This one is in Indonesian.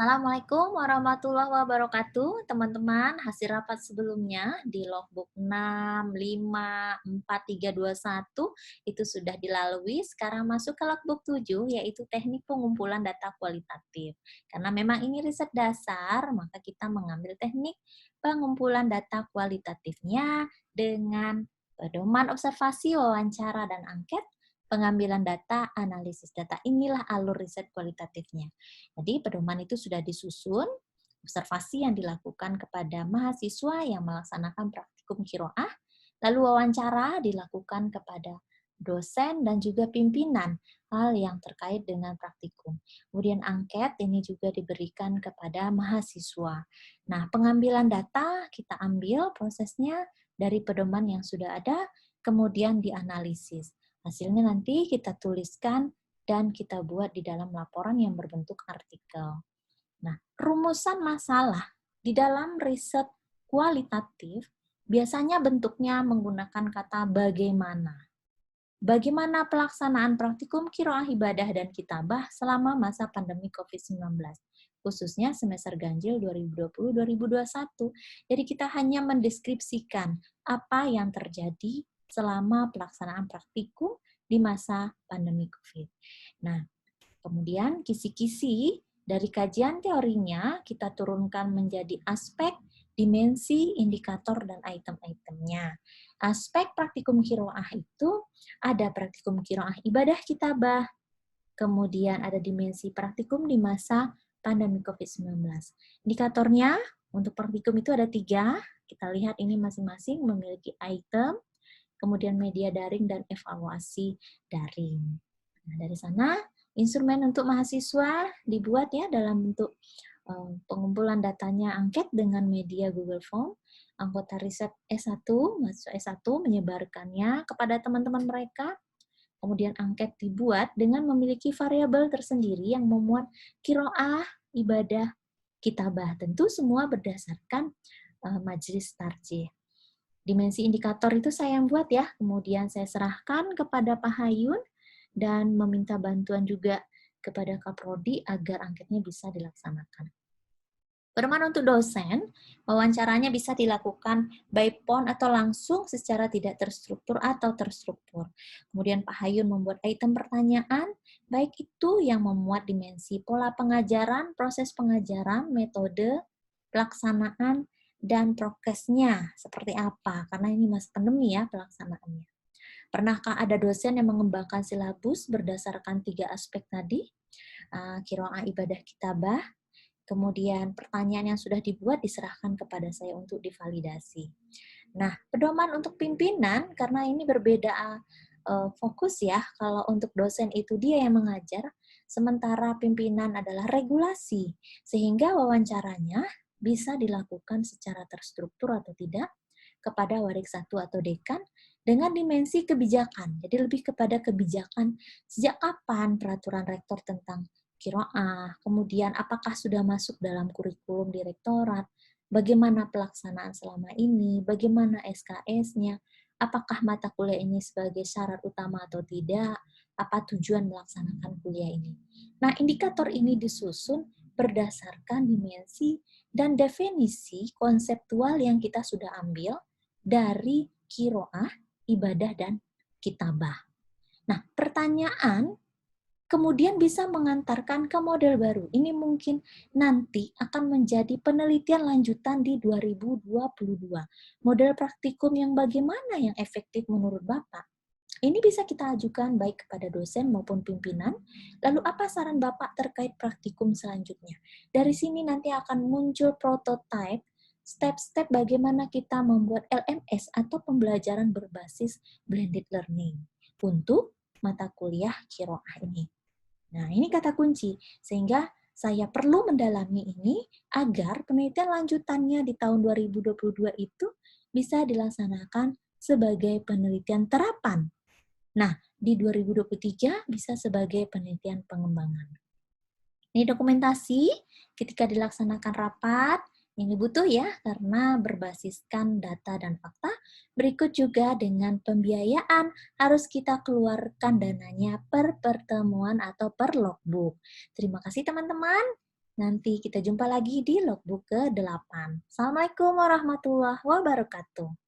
Assalamualaikum warahmatullahi wabarakatuh, teman-teman. Hasil rapat sebelumnya di logbook 6, 5, 4, 3, 2, 1 itu sudah dilalui. Sekarang masuk ke logbook 7, yaitu teknik pengumpulan data kualitatif. Karena memang ini riset dasar, maka kita mengambil teknik pengumpulan data kualitatifnya dengan pedoman observasi, wawancara, dan angket, pengambilan data, analisis data. Inilah alur riset kualitatifnya. Jadi pedoman itu sudah disusun, observasi yang dilakukan kepada mahasiswa yang melaksanakan praktikum kiroah, lalu wawancara dilakukan kepada dosen dan juga pimpinan, hal yang terkait dengan praktikum. Kemudian angket ini juga diberikan kepada mahasiswa. Nah, pengambilan data kita ambil prosesnya dari pedoman yang sudah ada, kemudian dianalisis. Hasilnya nanti kita tuliskan dan kita buat di dalam laporan yang berbentuk artikel. Nah, rumusan masalah di dalam riset kualitatif biasanya bentuknya menggunakan kata bagaimana. Bagaimana pelaksanaan praktikum kiroah ibadah dan kitabah selama masa pandemi COVID-19, khususnya semester ganjil 2020-2021. Jadi kita hanya mendeskripsikan apa yang terjadi selama pelaksanaan praktikum di masa pandemi COVID. Nah, kemudian kisi-kisi dari kajian teorinya kita turunkan menjadi aspek, dimensi, indikator, dan item-itemnya. Aspek praktikum kiroah itu ada praktikum kiroah ibadah kitabah, kemudian ada dimensi praktikum di masa pandemi COVID-19. Indikatornya untuk praktikum itu ada 3, kita lihat ini masing-masing memiliki item, kemudian media daring, dan evaluasi daring. Nah, dari sana, instrumen untuk mahasiswa dibuat ya dalam bentuk pengumpulan datanya angket dengan media Google Form. Anggota riset S1, mahasiswa S1 menyebarkannya kepada teman-teman mereka. Kemudian angket dibuat dengan memiliki variabel tersendiri yang memuat kiroah, ibadah, kitabah. Tentu semua berdasarkan majelis tarjih. Dimensi indikator itu saya yang buat ya, kemudian saya serahkan kepada Pak Hayun dan meminta bantuan juga kepada Kaprodi agar angketnya bisa dilaksanakan. Pedoman untuk dosen, wawancaranya bisa dilakukan by phone atau langsung secara tidak terstruktur atau terstruktur. Kemudian Pak Hayun membuat item pertanyaan, baik itu yang memuat dimensi pola pengajaran, proses pengajaran, metode, pelaksanaan, dan prokesnya seperti apa, karena ini masih pandemi ya pelaksanaannya. Pernahkah ada dosen yang mengembangkan silabus berdasarkan 3 aspek tadi? Kiroah ibadah kitabah, kemudian pertanyaan yang sudah dibuat diserahkan kepada saya untuk divalidasi. Nah, pedoman untuk pimpinan, karena ini berbeda fokus ya, kalau untuk dosen itu dia yang mengajar, sementara pimpinan adalah regulasi, sehingga wawancaranya bisa dilakukan secara terstruktur atau tidak kepada warik satu atau dekan dengan dimensi kebijakan. Jadi lebih kepada kebijakan sejak kapan peraturan rektor tentang kiroah, kemudian apakah sudah masuk dalam kurikulum direktorat, bagaimana pelaksanaan selama ini, bagaimana SKS-nya, apakah mata kuliah ini sebagai syarat utama atau tidak, apa tujuan melaksanakan kuliah ini. Nah, indikator ini disusun berdasarkan dimensi dan definisi konseptual yang kita sudah ambil dari kiroah, ibadah, dan kitabah. Nah, pertanyaan kemudian bisa mengantarkan ke model baru. Ini mungkin nanti akan menjadi penelitian lanjutan di 2022. Model praktikum yang bagaimana yang efektif menurut Bapak? Ini bisa kita ajukan baik kepada dosen maupun pimpinan. Lalu apa saran Bapak terkait praktikum selanjutnya? Dari sini nanti akan muncul prototipe, step-step bagaimana kita membuat LMS atau pembelajaran berbasis blended learning untuk mata kuliah kiroah ini. Nah, ini kata kunci. Sehingga saya perlu mendalami ini agar penelitian lanjutannya di tahun 2022 itu bisa dilaksanakan sebagai penelitian terapan. Nah, di 2023 bisa sebagai penelitian pengembangan. Ini dokumentasi ketika dilaksanakan rapat, ini butuh ya karena berbasiskan data dan fakta. Berikut juga dengan pembiayaan harus kita keluarkan dananya per pertemuan atau per logbook. Terima kasih teman-teman. Nanti kita jumpa lagi di logbook ke-8. Assalamualaikum warahmatullahi wabarakatuh.